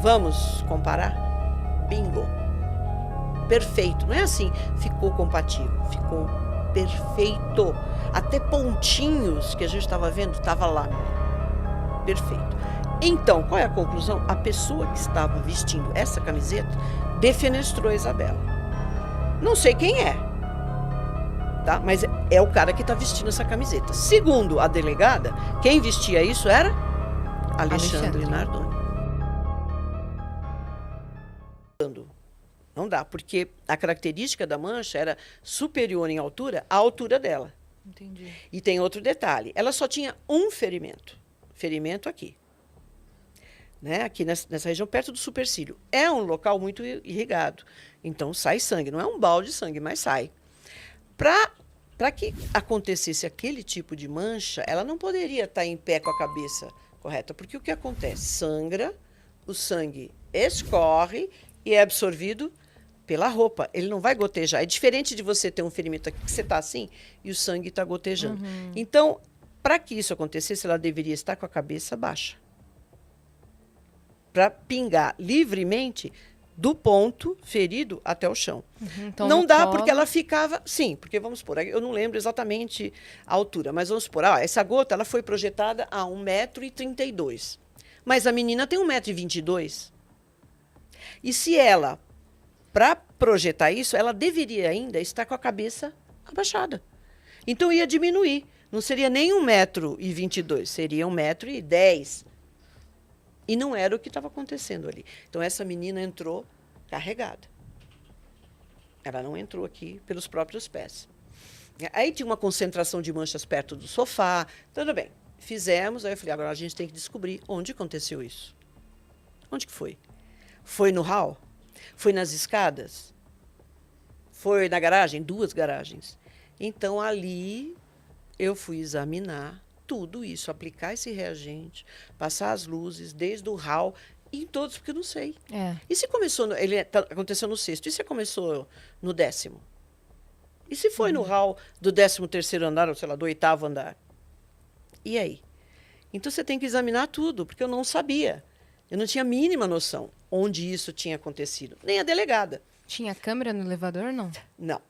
Vamos comparar? Bingo. Perfeito. Não é assim, ficou compatível, ficou perfeito. Até pontinhos que a gente estava vendo, estava lá. Perfeito. Então, qual é a conclusão? A pessoa que estava vestindo essa camiseta defenestrou a Isabela. Não sei quem é, tá? Mas é o cara que está vestindo essa camiseta. Segundo a delegada, quem vestia isso era Alexandre Nardoni. Não dá, porque a característica da mancha era superior em altura à altura dela. Entendi. E tem outro detalhe, ela só tinha um ferimento aqui. Né? Aqui nessa região, perto do supercílio. É um local muito irrigado, então sai sangue. Não é um balde de sangue, mas sai. Para que acontecesse aquele tipo de mancha, ela não poderia estar em pé com a cabeça correta, porque o que acontece? Sangra, o sangue escorre e é absorvido pela roupa. Ele não vai gotejar. É diferente de você ter um ferimento aqui que você está assim e o sangue está gotejando. Então, para que isso acontecesse, ela deveria estar com a cabeça baixa, para pingar livremente do ponto ferido até o chão. Então, não dá porque ela ficava... Sim, porque vamos supor, eu não lembro exatamente a altura, mas vamos supor, essa gota ela foi projetada a 1,32 m. Mas a menina tem 1,22 m. E se ela, para projetar isso, ela deveria ainda estar com a cabeça abaixada. Então ia diminuir. Não seria nem 1,22 m, seria 1,10 m. E não era o que estava acontecendo ali. Então, essa menina entrou carregada. Ela não entrou aqui pelos próprios pés. Aí tinha uma concentração de manchas perto do sofá. Tudo bem, fizemos. Aí eu falei, agora a gente tem que descobrir onde aconteceu isso. Onde que foi? Foi no hall? Foi nas escadas? Foi na garagem? 2 garagens. Então, ali, eu fui examinar tudo isso, aplicar esse reagente, passar as luzes desde o hall em todos, porque eu não sei. E se começou, aconteceu no 6º, e se começou no 10º? E se foi no hall do 13º andar, ou sei lá, do 8º andar? E aí? Então você tem que examinar tudo, porque eu não sabia. Eu não tinha a mínima noção onde isso tinha acontecido. Nem a delegada. Tinha câmera no elevador, não? Não.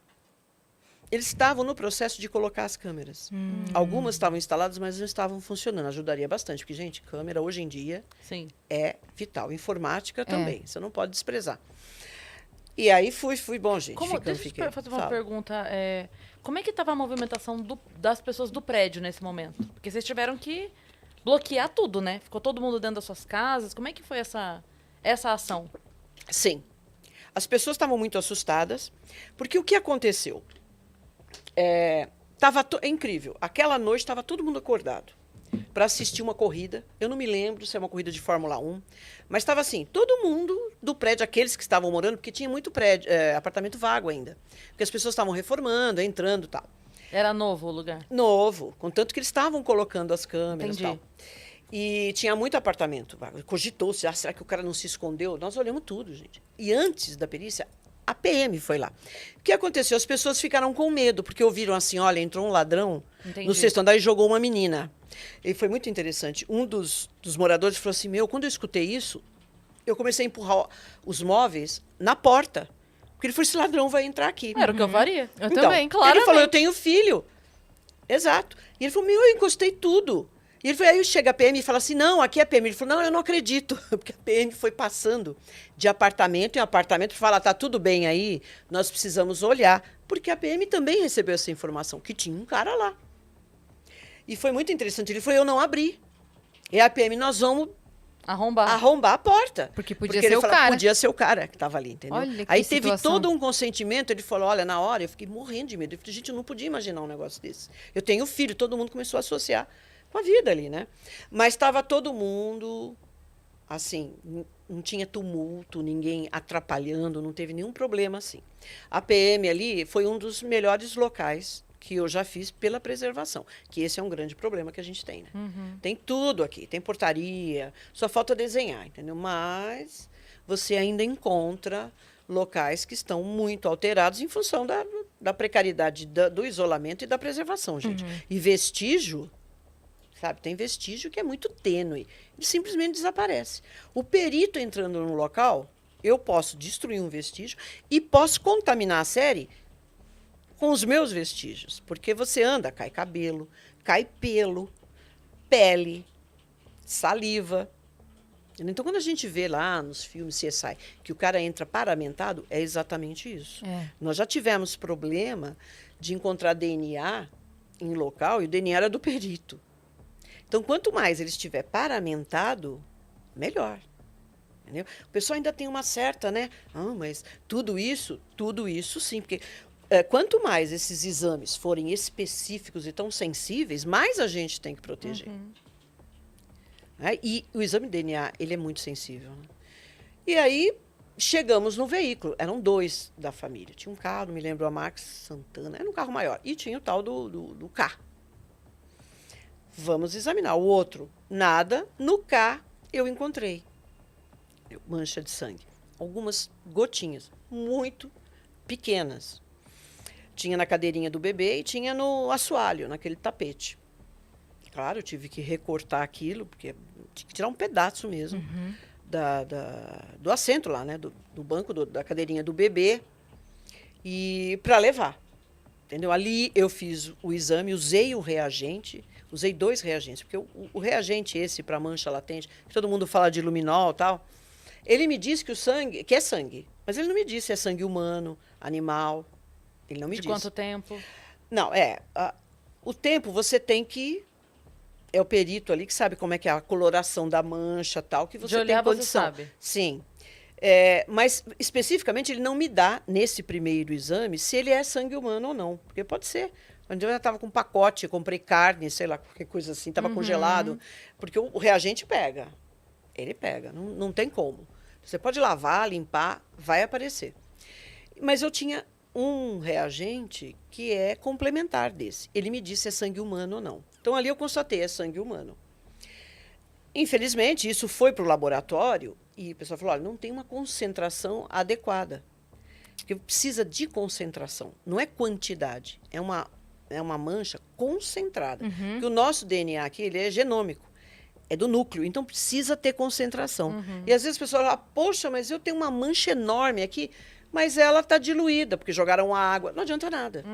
Eles estavam no processo de colocar as câmeras. Algumas estavam instaladas, mas não estavam funcionando. Ajudaria bastante, porque, gente, câmera hoje em dia é vital. Informática também, você não pode desprezar. E aí fui bom, gente. Deixa eu fazer uma pergunta. Como é que estava a movimentação das pessoas do prédio nesse momento? Porque vocês tiveram que bloquear tudo, né? Ficou todo mundo dentro das suas casas. Como é que foi essa ação? Sim. As pessoas estavam muito assustadas, porque o que aconteceu? É incrível. Aquela noite estava todo mundo acordado para assistir uma corrida. Eu não me lembro se é uma corrida de Fórmula 1, mas estava assim, todo mundo do prédio, aqueles que estavam morando, porque tinha muito prédio, apartamento vago ainda. Porque as pessoas estavam reformando, entrando e tal. Era novo o lugar? Novo, contanto que eles estavam colocando as câmeras e tal. E tinha muito apartamento vago. Cogitou-se, será que o cara não se escondeu? Nós olhamos tudo, gente. E antes da perícia, a PM foi lá. O que aconteceu? As pessoas ficaram com medo, porque ouviram assim, olha, entrou um ladrão no 6º andar e jogou uma menina. E foi muito interessante. Um dos moradores falou assim, quando eu escutei isso, eu comecei a empurrar os móveis na porta. Porque ele falou, esse ladrão vai entrar aqui. Era o que eu faria. Eu também, claro. Ele falou, eu tenho filho. Exato. E ele falou, eu encostei tudo. E ele foi, aí chega a PM e fala assim, não, aqui é a PM. Ele falou, não, eu não acredito. Porque a PM foi passando de apartamento em apartamento para falar, tá tudo bem aí, nós precisamos olhar. Porque a PM também recebeu essa informação, que tinha um cara lá. E foi muito interessante. Ele falou, eu não abri. E a PM, nós vamos arrombar a porta. Porque podia ser o cara. Podia ser o cara que estava ali, entendeu? Olha, aí teve todo um consentimento. Ele falou, olha, na hora eu fiquei morrendo de medo. Eu falei, gente, eu não podia imaginar um negócio desse. Eu tenho filho, todo mundo começou a associar com a vida ali, né? Mas estava todo mundo, assim, não tinha tumulto, ninguém atrapalhando, não teve nenhum problema assim. A PM ali foi um dos melhores locais que eu já fiz pela preservação, que esse é um grande problema que a gente tem, né? Tem tudo aqui, tem portaria, só falta desenhar, entendeu? Mas você ainda encontra locais que estão muito alterados em função da precariedade do isolamento e da preservação, gente. E vestígio sabe? Tem vestígio que é muito tênue. Ele simplesmente desaparece. O perito entrando no local, eu posso destruir um vestígio e posso contaminar a série com os meus vestígios. Porque você anda, cai cabelo, cai pelo, pele, saliva. Então, quando a gente vê lá nos filmes CSI que o cara entra paramentado, é exatamente isso. Nós já tivemos problema de encontrar DNA em local e o DNA era do perito. Então, quanto mais ele estiver paramentado, melhor. Entendeu? O pessoal ainda tem uma certa, né? Mas tudo isso sim, porque quanto mais esses exames forem específicos e tão sensíveis, mais a gente tem que proteger. E o exame de DNA, ele é muito sensível. Né? E aí, chegamos no veículo. Eram 2 da família. Tinha um carro, não me lembro, a Max Santana. Era um carro maior. E tinha o tal do K. Vamos examinar. O outro, nada. No K, eu encontrei mancha de sangue. Algumas gotinhas, muito pequenas. Tinha na cadeirinha do bebê e tinha no assoalho, naquele tapete. Claro, eu tive que recortar aquilo, porque tinha que tirar um pedaço mesmo do assento lá, né? Do banco, da cadeirinha do bebê, e para levar. Entendeu? Ali eu fiz o exame, usei o reagente, usei 2 reagentes, porque o reagente esse para mancha latente, que todo mundo fala de luminol e tal, ele me disse que o sangue, que é sangue, mas ele não me disse se é sangue humano, animal, ele não me disse. De quanto tempo? Não, o tempo você tem que... É o perito ali que sabe como é que é a coloração da mancha, tal, que você de olhar, tem condição. você sabe. Sim. Mas, especificamente, ele não me dá, nesse primeiro exame, se ele é sangue humano ou não. Porque pode ser. Quando eu já estava com um pacote, comprei carne, sei lá, qualquer coisa assim, estava congelado. Porque o reagente pega. Ele pega, não tem como. Você pode lavar, limpar, vai aparecer. Mas eu tinha um reagente que é complementar desse. Ele me disse se é sangue humano ou não. Então, ali eu constatei, é sangue humano. Infelizmente, isso foi para o laboratório e o pessoal falou, olha, não tem uma concentração adequada. Porque precisa de concentração, não é quantidade. É uma mancha concentrada. Porque o nosso DNA aqui, ele é genômico. É do núcleo, então precisa ter concentração. E às vezes as pessoas falam, poxa, mas eu tenho uma mancha enorme aqui, mas ela está diluída, porque jogaram água. Não adianta nada.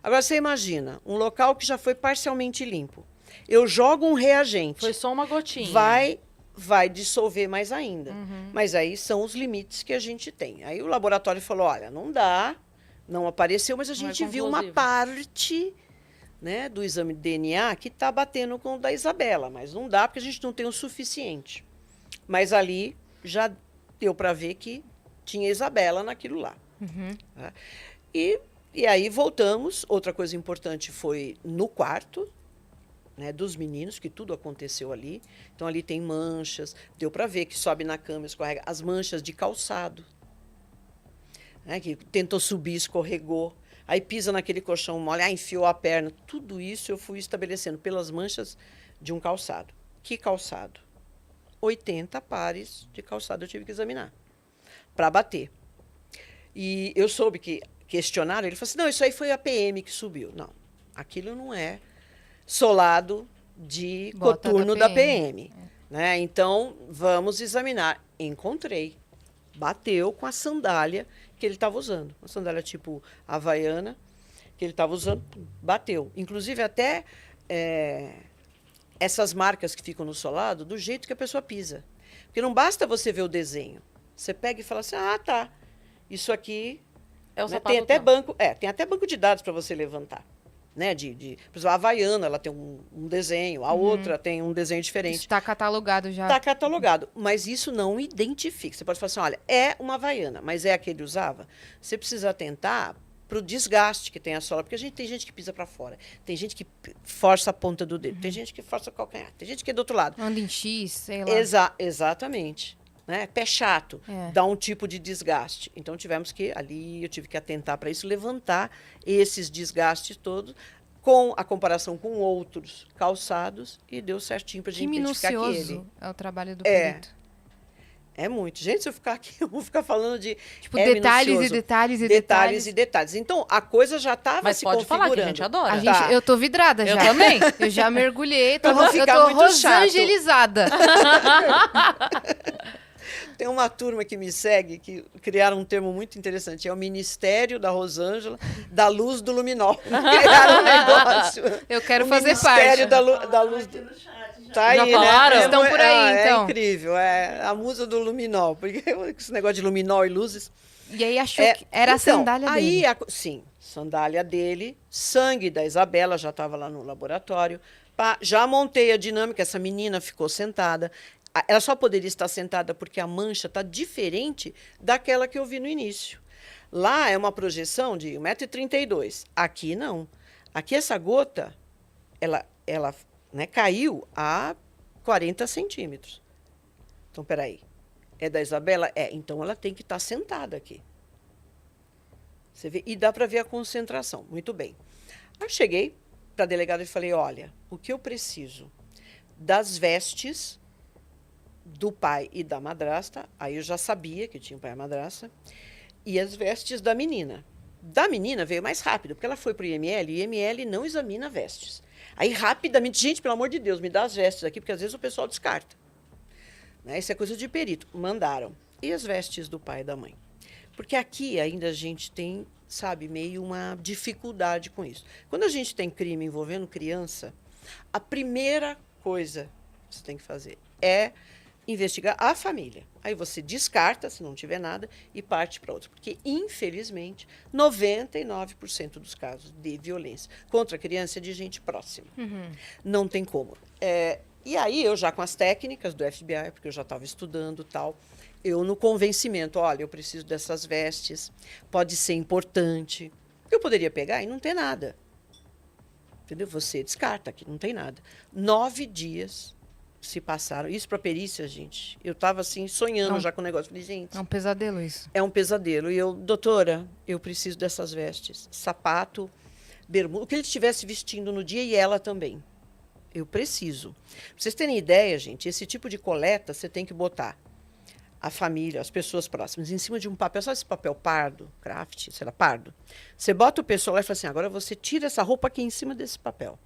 Agora, você imagina, um local que já foi parcialmente limpo. Eu jogo um reagente. Foi só uma gotinha. Vai dissolver mais ainda. Mas aí são os limites que a gente tem. Aí o laboratório falou, olha, não dá, não apareceu, mas a gente viu uma parte, né, do exame de DNA que está batendo com o da Isabela, mas não dá porque a gente não tem o suficiente. Mas ali já deu para ver que tinha Isabela naquilo lá. Tá? E aí voltamos. Outra coisa importante foi no quarto, né, dos meninos, que tudo aconteceu ali. Então, ali tem manchas. Deu para ver que sobe na cama, escorrega. As manchas de calçado. Né, que tentou subir, escorregou. Aí pisa naquele colchão mole, enfiou a perna. Tudo isso eu fui estabelecendo pelas manchas de um calçado. Que calçado? 80 pares de calçado eu tive que examinar para bater. E eu soube que questionaram, ele falou assim, não, isso aí foi a PM que subiu. Não, aquilo não é solado de coturno da PM. Né? Então, vamos examinar. Encontrei. Bateu com a sandália que ele estava usando. Uma sandália tipo havaiana, que ele estava usando, bateu. Inclusive, até essas marcas que ficam no solado, do jeito que a pessoa pisa. Porque não basta você ver o desenho. Você pega e fala assim, tá, isso aqui... É o né, sapato tem até banco de dados para você levantar. Né, por exemplo, a havaiana, ela tem um desenho, a outra tem um desenho diferente. Isso está catalogado já. Está catalogado, mas isso não identifica. Você pode falar assim, olha, é uma havaiana, mas é a que ele usava? Você precisa atentar para o desgaste que tem a sola, porque tem gente que pisa para fora, tem gente que força a ponta do dedo, tem gente que força o calcanhar, tem gente que é do outro lado. Anda em X, sei lá. Exatamente. Né? Pé chato, dá um tipo de desgaste. Então, eu tive que atentar para isso, levantar esses desgastes todos, com a comparação com outros calçados, e deu certinho para a gente identificar que ele... minucioso é o trabalho do perito. É muito. Gente, se eu ficar aqui, eu vou ficar falando de... Tipo, detalhes e minucioso. detalhes e Detalhes detalhes. e detalhes. Então, a coisa já estava Mas se pode falar configurando. que a gente adora. A gente, Tá. eu tô vidrada Eu já. também. Eu já mergulhei, Pra não eu ficar tô muito chato. rosangelizada. Tem uma turma que me segue que criaram um termo muito interessante. É o Ministério da Rosângela da Luz do Luminol. Criaram um negócio. Eu quero O fazer Ministério parte. da Luz do... Tá Já aí, falaram? né? Estão por aí, então. É incrível. É a musa do luminol. Porque esse negócio de luminol e luzes... E aí achou que era a sandália aí, dele. Sim, sandália dele, sangue da Isabela, já estava lá no laboratório. Pá, já montei a dinâmica, essa menina ficou sentada. Ela só poderia estar sentada porque a mancha está diferente daquela que eu vi no início. Lá é uma projeção de 1,32 m. Aqui não. Aqui essa gota, ela né, caiu a 40 centímetros. Então, peraí. É da Isabela? É. Então, ela tem que estar sentada aqui. Você vê? E dá para ver a concentração. Muito bem. Aí eu cheguei para a delegada e falei, olha, o que eu preciso das vestes do pai e da madrasta, aí eu já sabia que tinha um pai e madrasta, e as vestes da menina. Da menina veio mais rápido, porque ela foi para o IML, e o IML não examina vestes. Aí, rapidamente, gente, pelo amor de Deus, me dá as vestes aqui, porque às vezes o pessoal descarta. Né? Isso é coisa de perito. Mandaram. E as vestes do pai e da mãe? Porque aqui ainda a gente tem, sabe, meio uma dificuldade com isso. Quando a gente tem crime envolvendo criança, a primeira coisa que você tem que fazer é investigar a família. Aí você descarta, se não tiver nada, e parte para outro. Porque, infelizmente, 99% dos casos de violência contra a criança é de gente próxima. Não tem como. E aí, eu já com as técnicas do FBI, porque eu já estava estudando tal, eu no convencimento, olha, eu preciso dessas vestes, pode ser importante. Eu poderia pegar e não ter nada. Entendeu? Você descarta que não tem nada. 9 dias se passaram. Isso para perícia, gente. Eu estava assim, sonhando já com o negócio. Falei, gente. É um pesadelo isso. É um pesadelo. E eu, doutora, eu preciso dessas vestes. Sapato, bermuda, o que ele estivesse vestindo no dia e ela também. Eu preciso. Pra vocês terem ideia, gente, esse tipo de coleta você tem que botar a família, as pessoas próximas, em cima de um papel. Sabe esse papel pardo, craft, sei lá, pardo? Você bota o pessoal lá e fala assim, agora você tira essa roupa aqui em cima desse papel.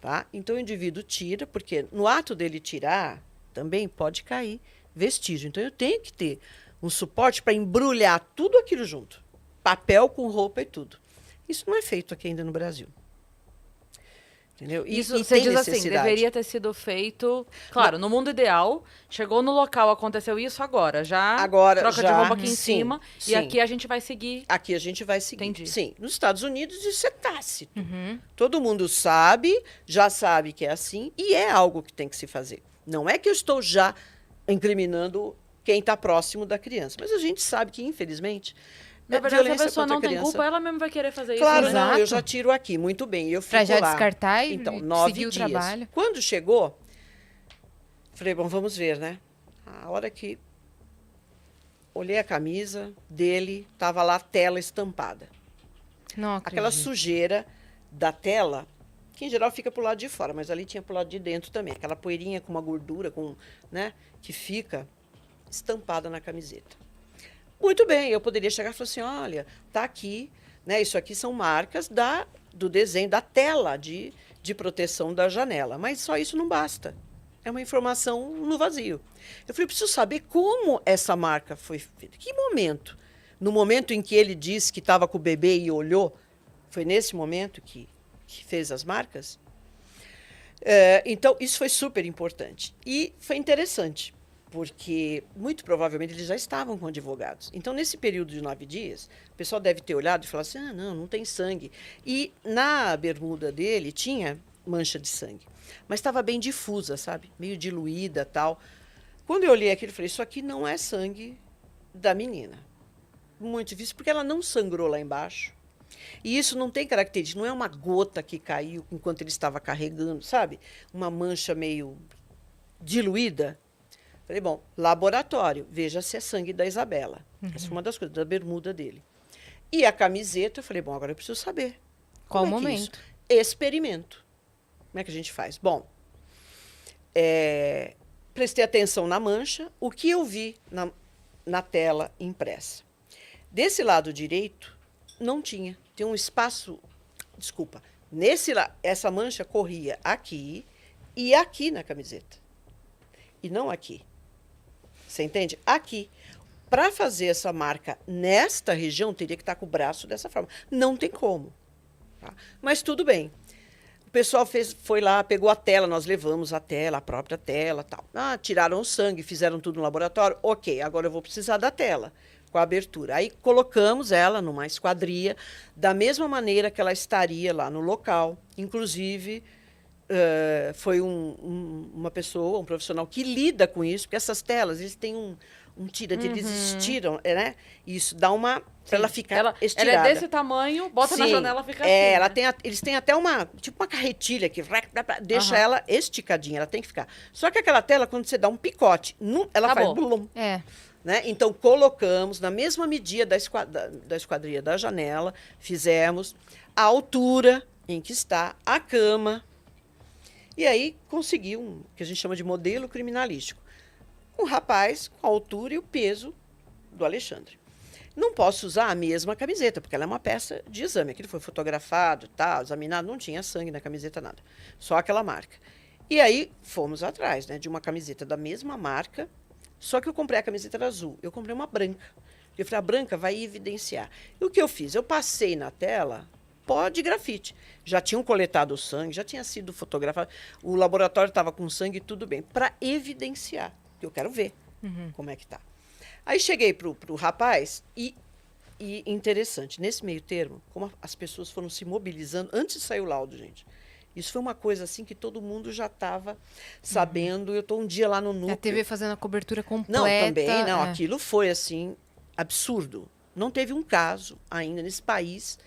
Tá? Então, o indivíduo tira, porque no ato dele tirar, também pode cair vestígio. Então, eu tenho que ter um suporte para embrulhar tudo aquilo junto. Papel com roupa e tudo. Isso não é feito aqui ainda no Brasil. Entendeu? Isso e você tem diz assim, necessidade. deveria ter sido feito... Claro, no mundo ideal, chegou no local, aconteceu isso agora. Agora, troca de já, roupa aqui em sim, cima. sim. E aqui a gente vai seguir. Aqui a gente vai seguir. Entendi. Sim, nos Estados Unidos isso é tácito. Todo mundo sabe, já sabe que é assim, e é algo que tem que se fazer. Não é que eu estou já incriminando quem está próximo da criança, mas a gente sabe que, infelizmente, Na verdade, se a violência pessoa contra não tem criança... culpa, ela mesmo vai querer fazer Claro, isso, né? não, Exato. eu já tiro aqui, muito bem. Eu fico Pra já lá. descartar e Então, seguir 9 o dias. trabalho. Quando chegou, falei, bom, vamos ver, né? A hora que olhei a camisa dele, estava lá a tela estampada. Não acredito. Aquela sujeira da tela, que em geral fica pro lado de fora, mas ali tinha pro lado de dentro também. Aquela poeirinha com uma gordura, né, que fica estampada na camiseta. Muito bem, eu poderia chegar e falar assim, olha, tá aqui, né, isso aqui são marcas do desenho, da tela de proteção da janela. Mas só isso não basta. É uma informação no vazio. Eu falei, eu preciso saber como essa marca foi feita. Que momento? No momento em que ele disse que estava com o bebê e olhou, foi nesse momento que fez as marcas? Então, isso foi super importante. E foi interessante, porque muito provavelmente eles já estavam com advogados. Então, nesse período de 9 dias, o pessoal deve ter olhado e falado assim, não tem sangue. E na bermuda dele tinha mancha de sangue, mas estava bem difusa, sabe? Meio diluída, tal. Quando eu olhei aquilo, eu falei, isso aqui não é sangue da menina. Muito difícil, porque ela não sangrou lá embaixo. E isso não tem característica, não é uma gota que caiu enquanto ele estava carregando, sabe? Uma mancha meio diluída. Falei, bom, laboratório, veja se é sangue da Isabela. Essa é uma das coisas, da bermuda dele. E a camiseta, eu falei, bom, agora eu preciso saber. Qual Como o é que é momento? isso? Experimento. Como é que a gente faz? Bom, prestei atenção na mancha, o que eu vi na tela impressa. Desse lado direito, não tinha. Tem um espaço, desculpa, essa mancha corria aqui e aqui na camiseta. E não aqui. Você entende? Aqui. Para fazer essa marca nesta região, teria que estar com o braço dessa forma. Não tem como. Tá? Mas tudo bem. O pessoal foi lá, pegou a tela, nós levamos a tela, a própria tela, tal. Tiraram o sangue, fizeram tudo no laboratório. Ok, agora eu vou precisar da tela, com a abertura. Aí colocamos ela numa esquadria, da mesma maneira que ela estaria lá no local. Inclusive, foi uma pessoa, um profissional que lida com isso, porque essas telas, eles têm eles estiram, né? Isso dá uma... Para ela ficar estirada. Ela é desse tamanho, bota na janela, fica assim. Ela né? eles têm até tipo uma carretilha que deixa ela esticadinha, ela tem que ficar. Só que aquela tela, quando você dá um picote, ela faz blum. Né? Então, colocamos na mesma medida da esquadria da janela, fizemos a altura em que está a cama. E aí consegui o que a gente chama de modelo criminalístico. Um rapaz com a altura e o peso do Alexandre. Não posso usar a mesma camiseta, porque ela é uma peça de exame. Aquilo foi fotografado, tal, examinado, não tinha sangue na camiseta, nada. Só aquela marca. E aí fomos atrás, né, de uma camiseta da mesma marca, só que eu comprei a camiseta era azul. Eu comprei uma branca. Eu falei, a branca vai evidenciar. E o que eu fiz? Eu passei na tela pó de grafite. Já tinham coletado o sangue, já tinha sido fotografado. O laboratório estava com sangue, tudo bem, para evidenciar. Eu quero ver como é que tá. Aí cheguei pro rapaz e interessante, nesse meio termo, como as pessoas foram se mobilizando, antes de sair o laudo, gente. Isso foi uma coisa assim que todo mundo já estava sabendo. Eu estou um dia lá no núcleo. A TV fazendo a cobertura completa. Não, também, não. Aquilo foi assim, absurdo. Não teve um caso ainda nesse país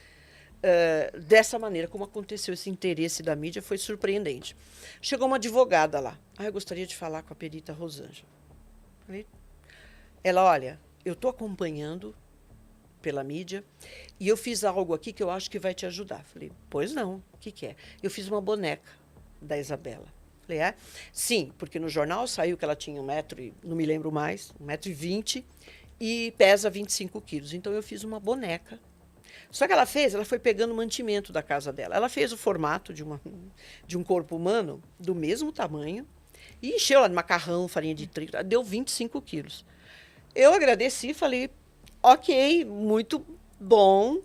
dessa maneira, como aconteceu esse interesse da mídia, foi surpreendente. Chegou uma advogada lá. Eu gostaria de falar com a perita Rosângela. Ela, olha, eu estou acompanhando pela mídia e eu fiz algo aqui que eu acho que vai te ajudar. Falei, pois não, o que é? Eu fiz uma boneca da Isabela. Falei, sim, porque no jornal saiu que ela tinha 1,20 m, não me lembro mais, 1,20 m e pesa 25 quilos. Então eu fiz uma boneca. Só que ela foi pegando o mantimento da casa dela. Ela fez o formato de um corpo humano do mesmo tamanho e encheu lá de macarrão, farinha de trigo, deu 25 quilos. Eu agradeci e falei, ok, muito bom,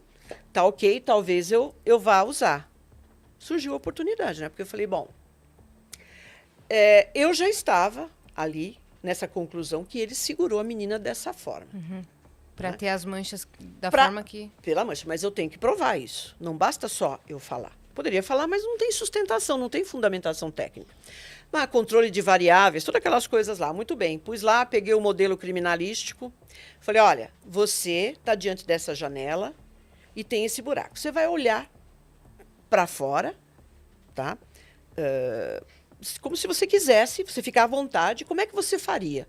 tá ok, talvez eu vá usar. Surgiu a oportunidade, né? Porque eu falei, bom, eu já estava ali nessa conclusão que ele segurou a menina dessa forma. Para ter as manchas da forma que... Pela mancha, mas eu tenho que provar isso. Não basta só eu falar. Poderia falar, mas não tem sustentação, não tem fundamentação técnica. Controle de variáveis, todas aquelas coisas lá. Muito bem, pus lá, peguei o modelo criminalístico. Falei, olha, você está diante dessa janela e tem esse buraco. Você vai olhar para fora, tá? Como se você quisesse, você ficar à vontade. Como é que você faria?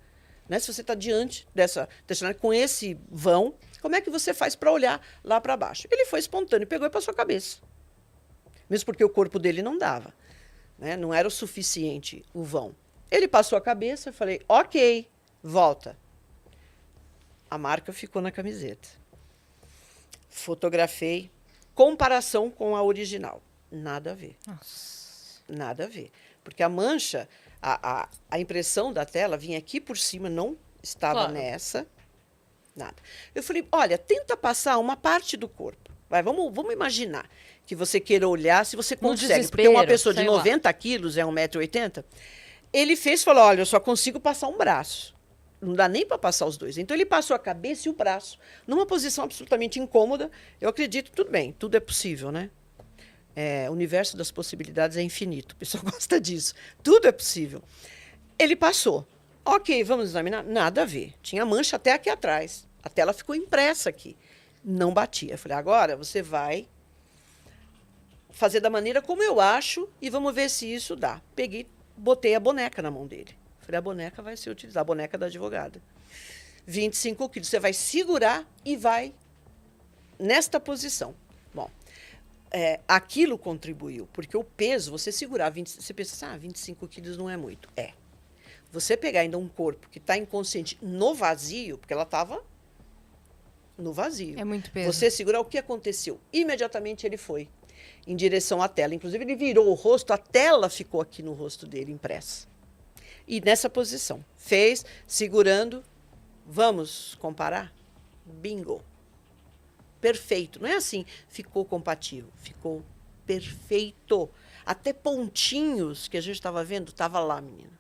Né? Se você está diante dessa janela com esse vão, como é que você faz para olhar lá para baixo? Ele foi espontâneo, pegou e passou a cabeça. Mesmo porque o corpo dele não dava. Né? Não era o suficiente o vão. Ele passou a cabeça, eu falei, ok, volta. A marca ficou na camiseta. Fotografei, comparação com a original. Nada a ver. Nossa. Nada a ver. Porque a mancha, a impressão da tela vinha aqui por cima, não estava nessa. Nada. Eu falei, olha, tenta passar uma parte do corpo. Vamos imaginar que você queira olhar se você consegue. Porque uma pessoa de 90 quilos é 1,80 m. Ele falou, olha, eu só consigo passar um braço. Não dá nem para passar os dois. Então, ele passou a cabeça e o braço, numa posição absolutamente incômoda. Eu acredito, tudo bem, tudo é possível, né? O universo das possibilidades é infinito. O pessoal gosta disso. Tudo é possível. Ele passou. Ok, vamos examinar? Nada a ver. Tinha mancha até aqui atrás. A tela ficou impressa aqui. Não batia. Eu falei, agora você vai fazer da maneira como eu acho e vamos ver se isso dá. Peguei, botei a boneca na mão dele. Falei, a boneca vai ser utilizada, a boneca da advogada. 25 quilos. Você vai segurar e vai nesta posição. Bom, aquilo contribuiu, porque o peso, você segurar, você pensa, 25 quilos não é muito. Você pegar ainda um corpo que está inconsciente no vazio, porque ela estava no vazio. É muito peso. Você segurar, o que aconteceu? Imediatamente ele foi em direção à tela. Inclusive, ele virou o rosto, a tela ficou aqui no rosto dele, impressa. E nessa posição. Fez, segurando. Vamos comparar? Bingo. Perfeito. Não é assim, ficou compatível. Ficou perfeito. Até pontinhos que a gente estava vendo, estava lá, menina.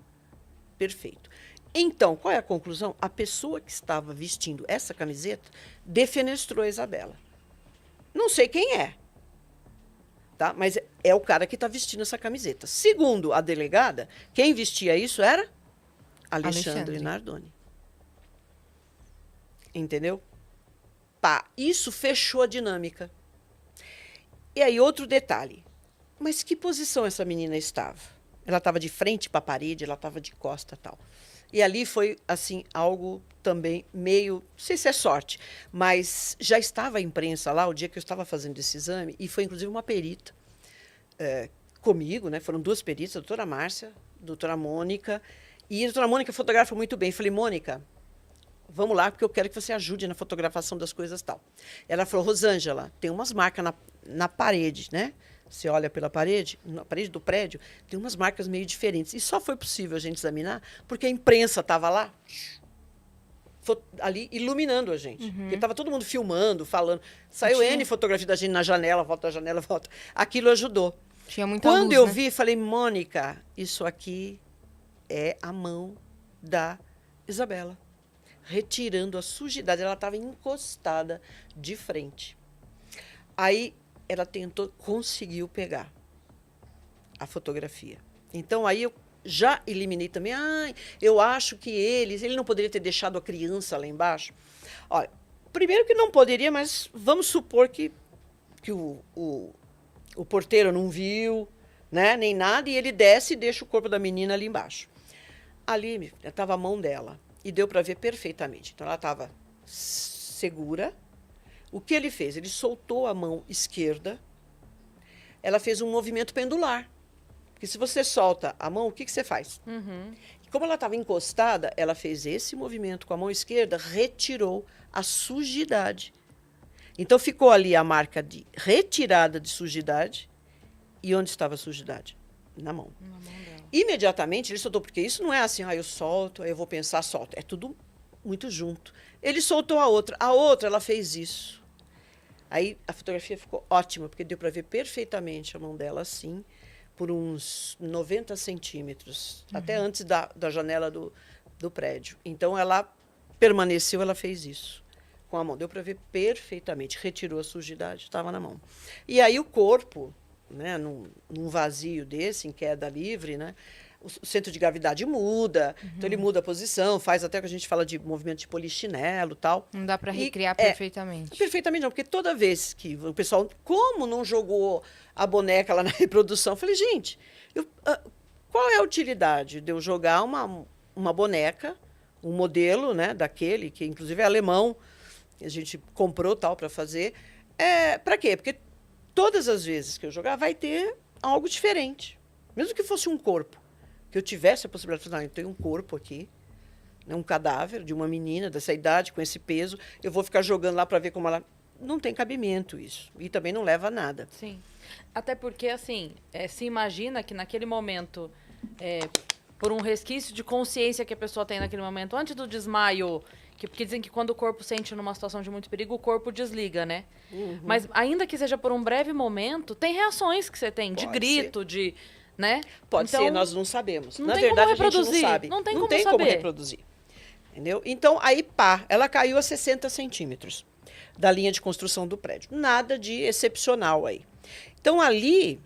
Perfeito. Então, qual é a conclusão? A pessoa que estava vestindo essa camiseta defenestrou a Isabela. Não sei quem é, tá? Mas é o cara que está vestindo essa camiseta. Segundo a delegada, quem vestia isso era Alexandre Nardoni. Entendeu? Pá, isso fechou a dinâmica. E aí, outro detalhe. Mas que posição essa menina estava? Ela estava de frente para a parede, ela estava de costa e tal. E ali foi, assim, algo também meio... Não sei se é sorte, mas já estava a imprensa lá, o dia que eu estava fazendo esse exame, e foi, inclusive, uma perita comigo, né? Foram 2 peritas, a doutora Márcia, a doutora Mônica, e a doutora Mônica fotografa muito bem. Eu falei, Mônica, vamos lá, porque eu quero que você ajude na fotografação das coisas e tal. Ela falou, Rosângela, tem umas marcas na parede, né? Você olha pela parede, na parede do prédio, tem umas marcas meio diferentes. E só foi possível a gente examinar porque a imprensa estava lá, ali, iluminando a gente. Porque estava todo mundo filmando, falando. Saiu N fotografia da gente na janela, volta da janela, volta. Aquilo ajudou. Tinha muita Quando luz, eu né? vi, falei, Mônica, isso aqui é a mão da Isabela, retirando a sujidade. Ela estava encostada de frente. Aí ela tentou, conseguiu pegar a fotografia. Então, aí eu já eliminei também. Eu acho que ele não poderia ter deixado a criança lá embaixo. Olha, primeiro que não poderia, mas vamos supor que o porteiro não viu, né, nem nada, e ele desce e deixa o corpo da menina ali embaixo. Ali estava a mão dela, e deu para ver perfeitamente. Então, ela estava segura. O que ele fez? Ele soltou a mão esquerda, ela fez um movimento pendular. Porque se você solta a mão, o que você faz? E como ela estava encostada, ela fez esse movimento com a mão esquerda, retirou a sujidade. Então, ficou ali a marca de retirada de sujidade. E onde estava a sujidade? Na mão. Na mão dela. Imediatamente, ele soltou, porque isso não é assim, eu solto, aí eu vou pensar, solto. É tudo muito junto. Ele soltou a outra. A outra, ela fez isso. Aí a fotografia ficou ótima, porque deu para ver perfeitamente a mão dela assim, por uns 90 centímetros, até antes da janela do prédio. Então, ela permaneceu, ela fez isso com a mão. Deu para ver perfeitamente. Retirou a sujidade, estava na mão. E aí o corpo, né, num vazio desse, em queda livre, né, o centro de gravidade muda, então ele muda a posição, faz até o que a gente fala de movimento de polichinelo e tal. Não dá para recriar é, perfeitamente. Perfeitamente não, porque toda vez que o pessoal, como não jogou a boneca lá na reprodução, eu falei, gente, qual é a utilidade de eu jogar uma boneca, um modelo, né, daquele, que inclusive é alemão, a gente comprou tal para fazer, para quê? Porque todas as vezes que eu jogar vai ter algo diferente, mesmo que fosse um corpo, que eu tivesse a possibilidade de falar, eu tenho um corpo aqui, né, um cadáver de uma menina dessa idade, com esse peso, eu vou ficar jogando lá para ver como ela... Não tem cabimento isso. E também não leva a nada. Sim. Até porque, assim, se imagina que naquele momento, por um resquício de consciência que a pessoa tem naquele momento, antes do desmaio, porque dizem que quando o corpo sente numa situação de muito perigo, o corpo desliga, né? Mas ainda que seja por um breve momento, tem reações que você tem, de grito, de... Né? Pode então, ser, nós não sabemos. Não Na tem verdade, como reproduzir. a gente não sabe. Não tem não como tem saber. como reproduzir. Entendeu? Então, aí, pá, ela caiu a 60 centímetros da linha de construção do prédio. Nada de excepcional aí. Então, ali,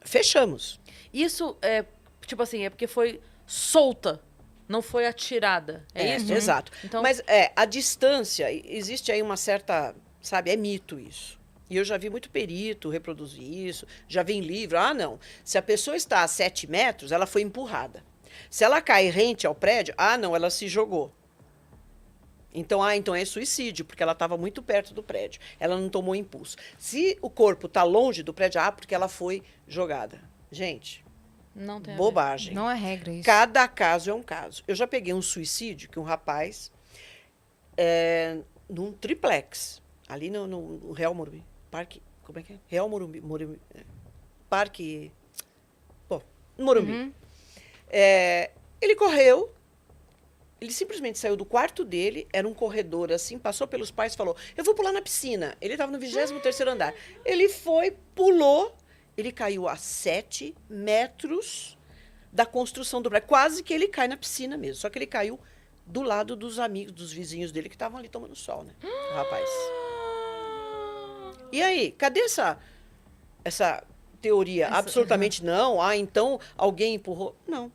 fechamos. Isso é, tipo assim, é porque foi solta, não foi atirada. É isso? Exato. Então, Mas a distância, existe aí uma certa, sabe, é mito isso. E eu já vi muito perito reproduzir isso, já vi em livro. Não, se a pessoa está a 7 metros, ela foi empurrada. Se ela cai rente ao prédio, não, ela se jogou. Então é suicídio, porque ela estava muito perto do prédio. Ela não tomou impulso. Se o corpo está longe do prédio, porque ela foi jogada. Gente, Não tem a ver. Bobagem. Não é regra isso. Cada caso é um caso. Eu já peguei um suicídio que um rapaz, num triplex, ali no Real Morumbi. Parque. Como é que é? Real Morumbi. Parque. Bom, Morumbi. Uhum. Ele correu. Ele simplesmente saiu do quarto dele, era um corredor assim, passou pelos pais e falou: eu vou pular na piscina. Ele estava no 23º andar. Ele foi, pulou, ele caiu a 7 metros da construção do prédio. Quase que ele cai na piscina mesmo. Só que ele caiu do lado dos amigos, dos vizinhos dele que estavam ali tomando sol, né? O rapaz. E aí, cadê essa teoria? Absolutamente não. Ah, então alguém empurrou. Não.